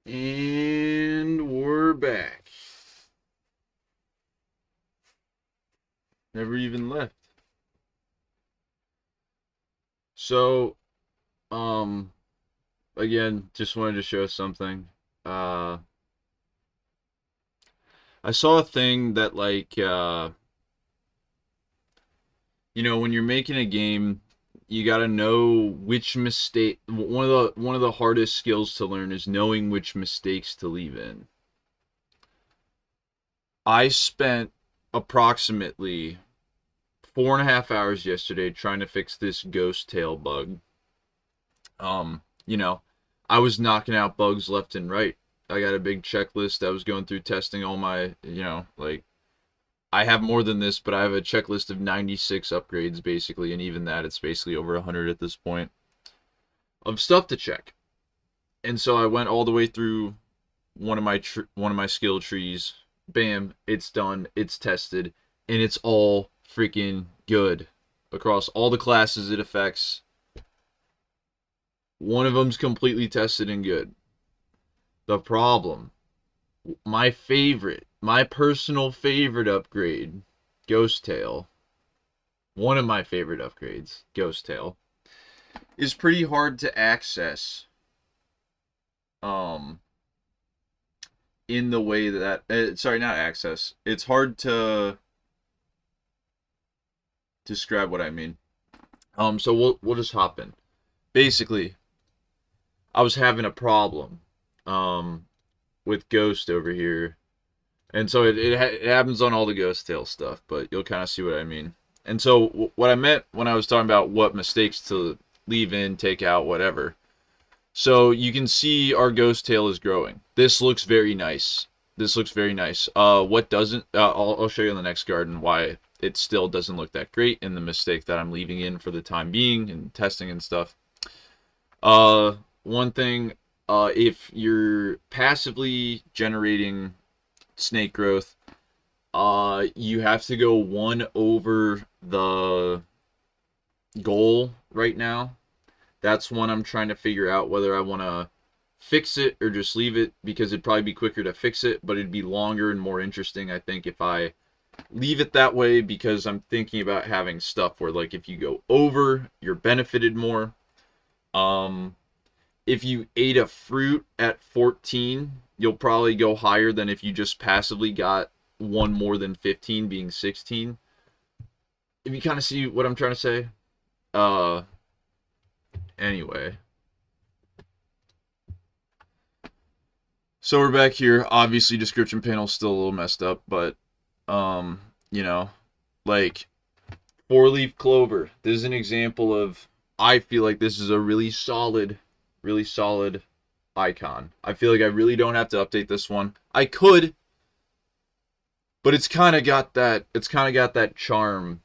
And we're back. Never even left. So, um, again, just wanted to show something. Uh, I saw a thing that when you're making a game, you gotta know which mistake. One of the hardest skills to learn is knowing which mistakes to leave in. I spent approximately 4.5 hours yesterday trying to fix this ghost tail bug. Um, you know, I was knocking out bugs left and right. I got a big checklist. I was going through testing all my, I have more than this, but I have a checklist of 96 upgrades basically, and even that, it's basically over 100 at this point of stuff to check. And so I went all the way through one of my skill trees. Bam, it's done. It's tested, and it's all freaking good across all the classes it affects. One of them's completely tested and good. The problem, my personal favorite upgrade, Ghost Tail, one of my favorite upgrades, Ghost Tail, is pretty hard to access um in the way that sorry, not access. It's hard to describe what I mean. So we'll just hop in. Basically, I was having a problem um with Ghost over here. And so it happens on all the Ghost Tale stuff, but you'll kind of see what I mean. And so what I meant when I was talking about what mistakes to leave in, take out, whatever. So you can see our Ghost Tail is growing. This looks very nice. This looks very nice. What doesn't? I'll show you in the next garden why it still doesn't look that great, and the mistake that I'm leaving in for the time being and testing and stuff. One thing, if you're passively generating snake growth, you have to go one over the goal right now. That's one I'm trying to figure out whether I want to fix it or just leave it, because it'd probably be quicker to fix it, but it'd be longer and more interesting, I think, if I leave it that way, because I'm thinking about having stuff where, like, if you go over, you're benefited more. Um, if you ate a fruit at 14, you'll probably go higher than if you just passively got one more than 15, being 16. If you kind of see what I'm trying to say. Uh, anyway. So we're back here. Obviously, description panel's still a little messed up, but, um, you know, like, four-leaf clover. This is an example of, I feel like this is a really solid icon. I feel like I really don't have to update this one. I could, but it's kind of got that charm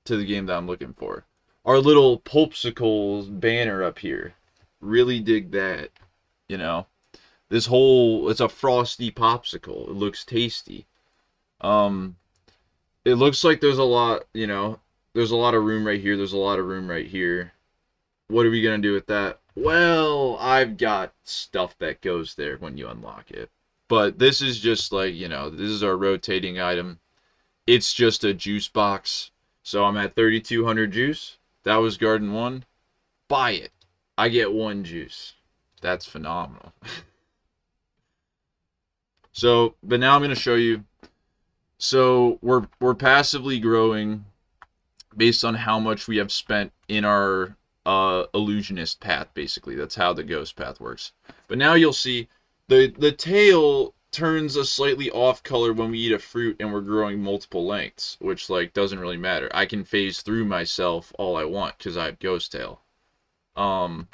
to the game that I'm looking for. Our little Popsicles banner up here. Really dig that, you know. It's a frosty popsicle. It looks tasty. Um it looks like there's a lot of room right here, there's a lot of room right here. What are we going to do with that? Well, I've got stuff that goes there when you unlock it. But this is just like, this is our rotating item. It's just a juice box. So I'm at 3,200 juice. That was Garden 1. Buy it. I get 1 juice. That's phenomenal. So, but now I'm going to show you. So we're passively growing based on how much we have spent in our illusionist path, basically. That's how the ghost path works. But now you'll see the tail turns a slightly off color when we eat a fruit and we're growing multiple lengths, which, like, doesn't really matter. I can phase through myself all I want because I have ghost tail. Um,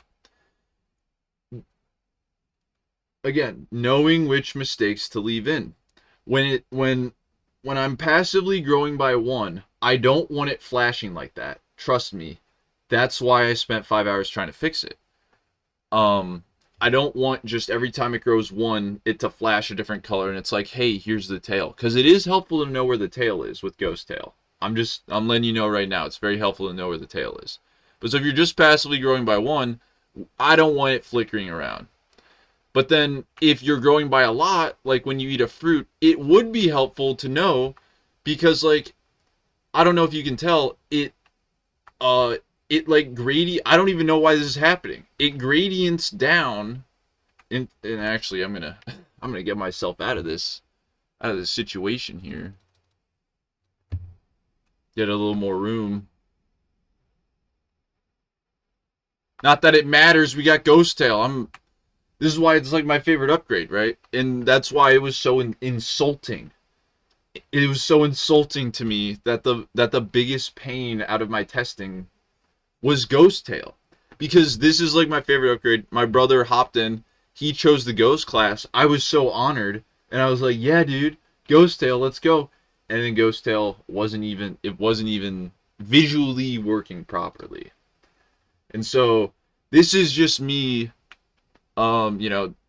Again, knowing which mistakes to leave in. When I'm passively growing by 1, I don't want it flashing like that. Trust me. That's why I spent 5 hours trying to fix it. Um, I don't want just every time it grows 1, it to flash a different color and it's like, hey, here's the tail. Because it is helpful to know where the tail is with Ghost Tail. I'm letting you know right now, it's very helpful to know where the tail is. But so if you're just passively growing by 1, I don't want it flickering around. But then if you're growing by a lot, like when you eat a fruit, it would be helpful to know because like I don't know if you can tell, uh it like I don't even know why this is happening. It gradients down and actually I'm gonna get myself out of this situation here. Get a little more room. Not that it matters, we got Ghost Tail. This is why it's like my favorite upgrade, right? And that's why it was so insulting. It was so insulting to me that the biggest pain out of my testing was Ghost Tail. Because this is like my favorite upgrade. My brother hopped in, he chose the Ghost class. I was so honored, and I was like, "Yeah, dude, Ghost Tail, let's go." And then Ghost Tail wasn't even visually working properly. And so this is just me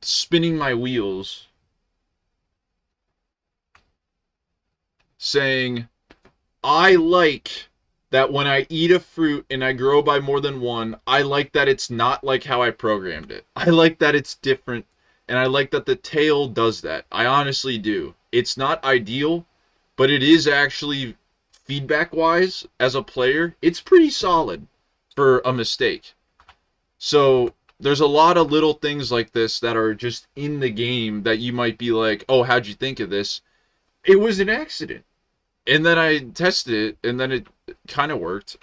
spinning my wheels saying I like that when I eat a fruit and I grow by more than one, I like that it's not like how I programmed it. I like that it's different, and I like that the tail does that. I honestly do. It's not ideal, but it is actually, feedback-wise, as a player, it's pretty solid for a mistake. So there's a lot of little things like this that are just in the game that you might be like, oh, how'd you think of this? It was an accident. And then I tested it, and then it kind of worked.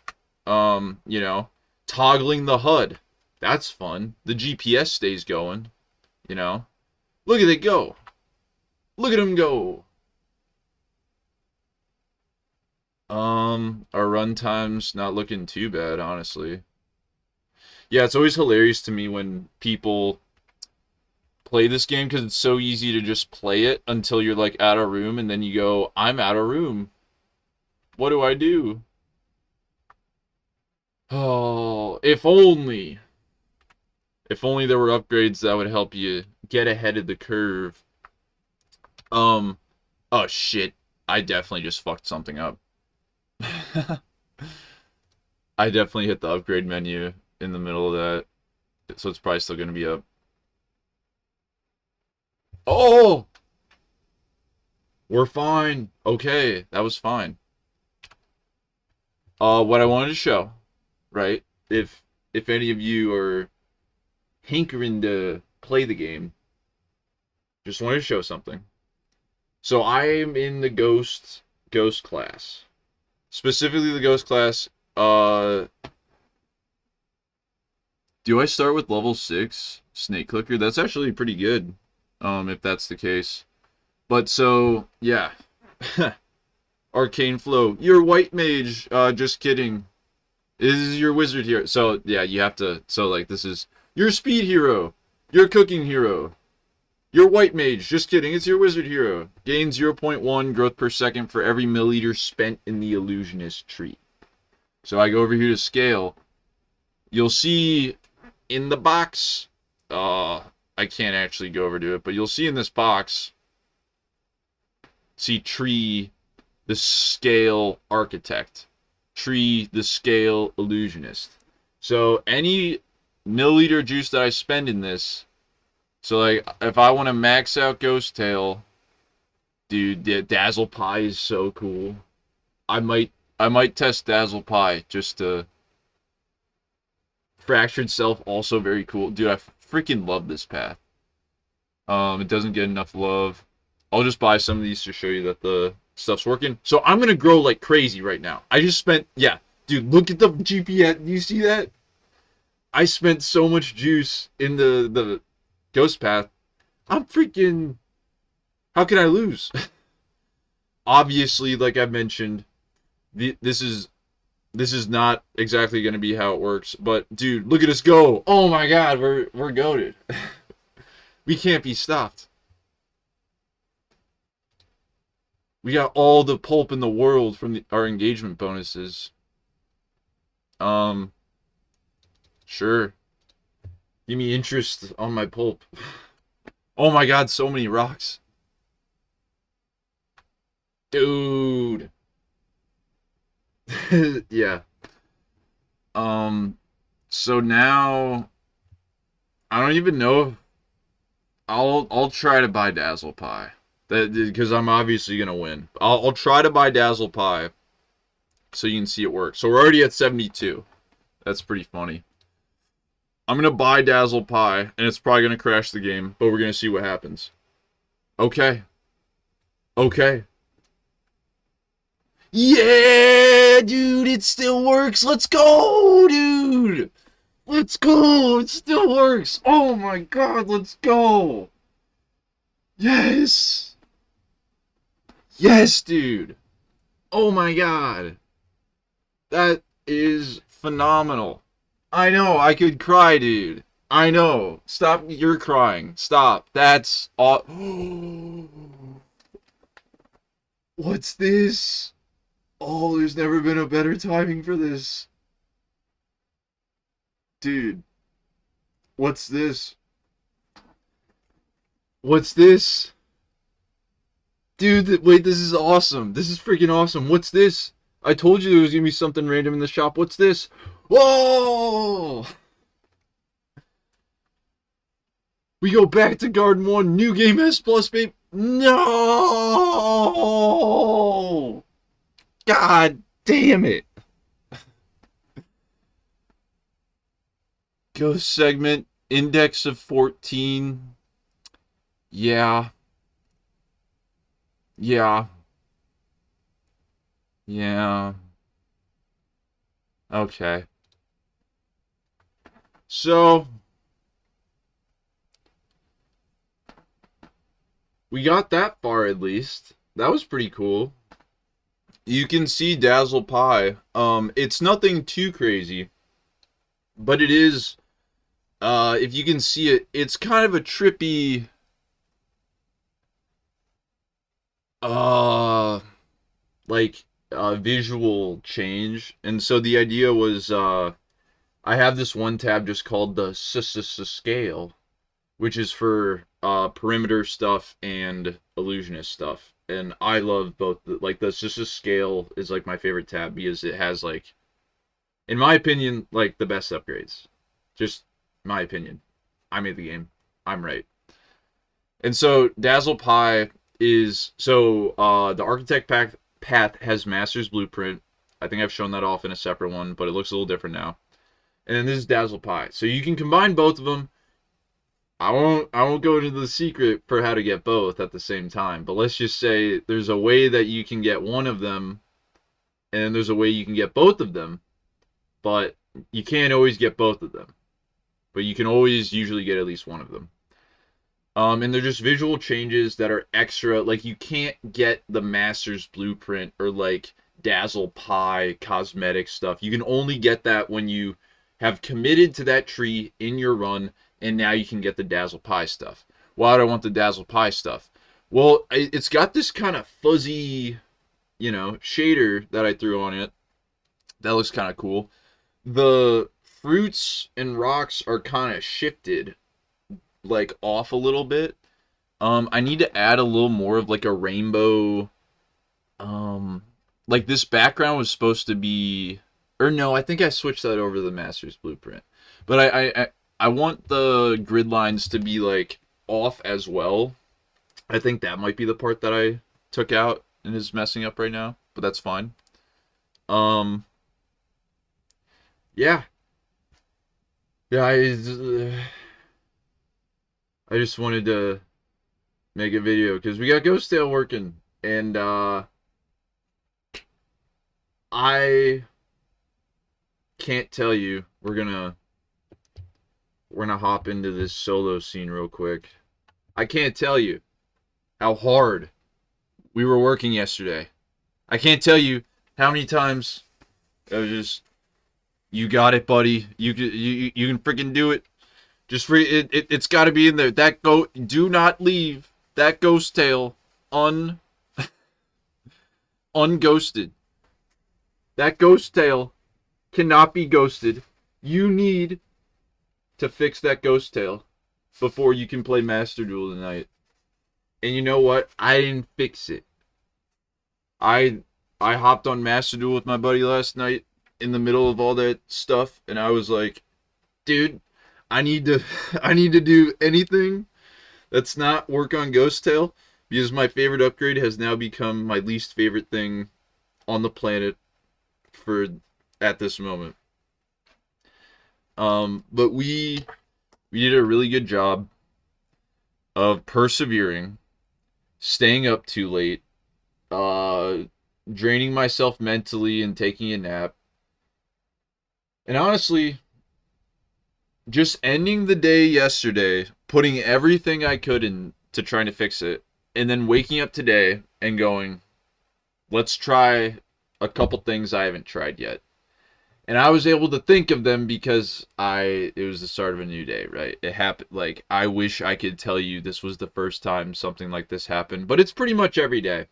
Toggling the HUD. That's fun. The GPS stays going, you know. Look at it go. Look at him go. Our run time's not looking too bad, honestly. Yeah, it's always hilarious to me when people play this game because it's so easy to just play it until you're like out of room, and then you go, I'm out of room. What do I do? Oh, if only. If only there were upgrades that would help you get ahead of the curve. Um, oh shit. I definitely just fucked something up. I definitely hit the upgrade menu in the middle of that. So it's probably still going to be up. Oh! We're fine. Okay, that was fine. What I wanted to show, right? If any of you are hankering to play the game, just wanted to show something. So I am in the ghost class. Specifically the ghost class. Do I start with level 6 snake clicker? That's actually pretty good. If that's the case. But so, yeah. Arcane flow. You're white mage. Just kidding. This is your wizard here. So, yeah, you have to, so like this is your speed hero. Your cooking hero. Your white mage, just kidding, it's your wizard hero. Gain 0.1 growth per second for every milliliter spent in the illusionist tree. So I go over here to scale. You'll see in the box, I can't actually go over to it, but you'll see in this box, see tree, the scale architect. Tree, the scale illusionist. So any milliliter juice that I spend in this, so like if I want to max out Ghost Tail, dude, the Dazzle Pie is so cool. I might test Dazzle Pie just to. Fractured Self also very cool, dude. I freaking love this path. It doesn't get enough love. I'll just buy some of these to show you that the stuff's working. So I'm gonna grow like crazy right now. I just spent, yeah, dude. Look at the GPS. Do you see that? I spent so much juice in the ghost path. I'm freaking. How can I lose? Obviously, like I mentioned, this is not exactly going to be how it works. But dude, look at us go! Oh my God, we're goated. We can't be stopped. We got all the pulp in the world from our engagement bonuses. Sure. Give me interest on my pulp. Oh my God, so many rocks. Dude. Yeah. So now I don't even know I'll try to buy Dazzle Pie. That because I'm obviously gonna win. I'll try to buy Dazzle Pie so you can see it work. So we're already at 72. That's pretty funny. I'm gonna buy Dazzle Pie, and it's probably gonna crash the game, but we're gonna see what happens. Okay. Okay. Yeah, dude, it still works. Let's go, dude. Let's go. It still works. Oh my god, let's go. Yes. Yes, dude. Oh my god. That is phenomenal. I know, I could cry, dude. I know. Stop, you're crying. Stop. That's all. What's this? Oh, there's never been a better timing for this. Dude, what's this? What's this? Dude, wait, this is awesome. This is freaking awesome. What's this? I told you there was gonna be something random in the shop. What's this? Whoa! We go back to Garden 1. New game S plus, babe. No! God damn it. Ghost segment. Index of 14. Yeah. Yeah. Yeah. Okay. So, we got that far at least. That was pretty cool. You can see Dazzle Pie. It's nothing too crazy, but it is, if you can see it, it's kind of a trippy, like, visual change. And so the idea was, I have this one tab just called the scale, which is for perimeter stuff and illusionist stuff. And I love both. Like the scale is like my favorite tab because it has, like, in my opinion, like the best upgrades. Just my opinion. I made the game. I'm right. And so Dazzle Pie is the Architect path has Master's Blueprint. I think I've shown that off in a separate one, but it looks a little different now. And then this is Dazzle Pie. So you can combine both of them. I won't go into the secret for how to get both at the same time, but let's just say there's a way that you can get one of them, and there's a way you can get both of them, but you can't always get both of them. But you can always usually get at least one of them. And they're just visual changes that are extra. Like, you can't get the Master's Blueprint or, like, Dazzle Pie cosmetic stuff. You can only get that when you have committed to that tree in your run, and now you can get the Dazzle Pie stuff. Why do I want the Dazzle Pie stuff? Well, it's got this kind of fuzzy, shader that I threw on it. That looks kind of cool. The fruits and rocks are kind of shifted, like, off a little bit. I need to add a little more of, like, a rainbow. Like, this background was supposed to be, or no, I think I switched that over to the Master's Blueprint. But I want the grid lines to be, like, off as well. I think that might be the part that I took out and is messing up right now, but that's fine. Yeah. Yeah, I just wanted to make a video because we got Ghost Tail working, and I can't tell you. We're gonna hop into this solo scene real quick. I can't tell you how hard we were working yesterday. I can't tell you how many times I was just, you got it, buddy. You can freaking do it. Just it's got to be in there. Do not leave that Ghost Tail unghosted. That Ghost Tail cannot be ghosted. You need to fix that Ghost Tail before you can play Master Duel tonight. And you know what? I didn't fix it. I hopped on Master Duel with my buddy last night in the middle of all that stuff, and I was like, dude, I need to do anything Let's not work on Ghost Tail because my favorite upgrade has now become my least favorite thing on the planet for at this moment. But we did a really good job of persevering, staying up too late, uh, draining myself mentally and taking a nap. And honestly, just ending the day yesterday, putting everything I could into trying to fix it, and then waking up today and going, let's try a couple things I haven't tried yet. And I was able to think of them because it was the start of a new day, right? It happened. Like, I wish I could tell you this was the first time something like this happened, but it's pretty much every day.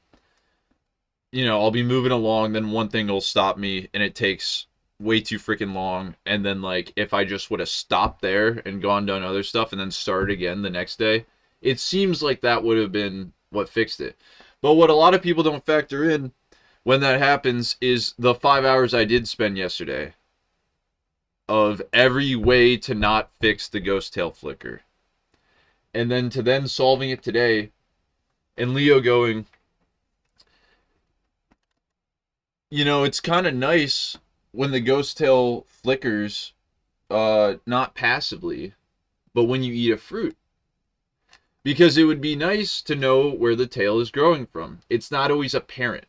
I'll be moving along, then one thing will stop me, and it takes way too freaking long. And then, like, if I just would have stopped there and gone done other stuff and then started again the next day, it seems like that would have been what fixed it. But what a lot of people don't factor in when that happens is the 5 hours I did spend yesterday of every way to not fix the ghost tail flicker. And then to then solving it today, and Leo going, it's kind of nice when the ghost tail flickers, not passively, but when you eat a fruit. Because it would be nice to know where the tail is growing from. It's not always apparent.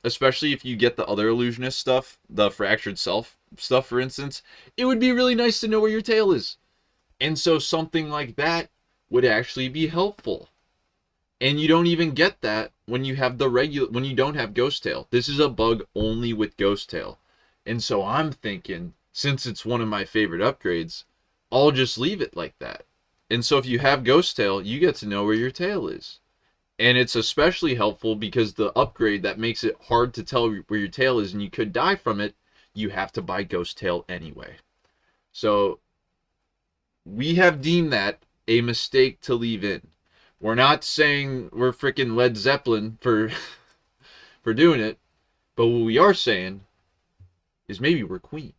Especially if you get the other illusionist stuff, the fractured self stuff, for instance, it would be really nice to know where your tail is. And so something like that would actually be helpful. And you don't even get that when you have when you don't have ghost tail. This is a bug only with ghost tail. And so I'm thinking, since it's one of my favorite upgrades, I'll just leave it like that. And so if you have ghost tail, you get to know where your tail is. And it's especially helpful because the upgrade that makes it hard to tell where your tail is and you could die from it, you have to buy ghost tail anyway. So we have deemed that a mistake to leave in. We're not saying we're freaking Led Zeppelin for for doing it, but what we are saying is maybe we're Queen.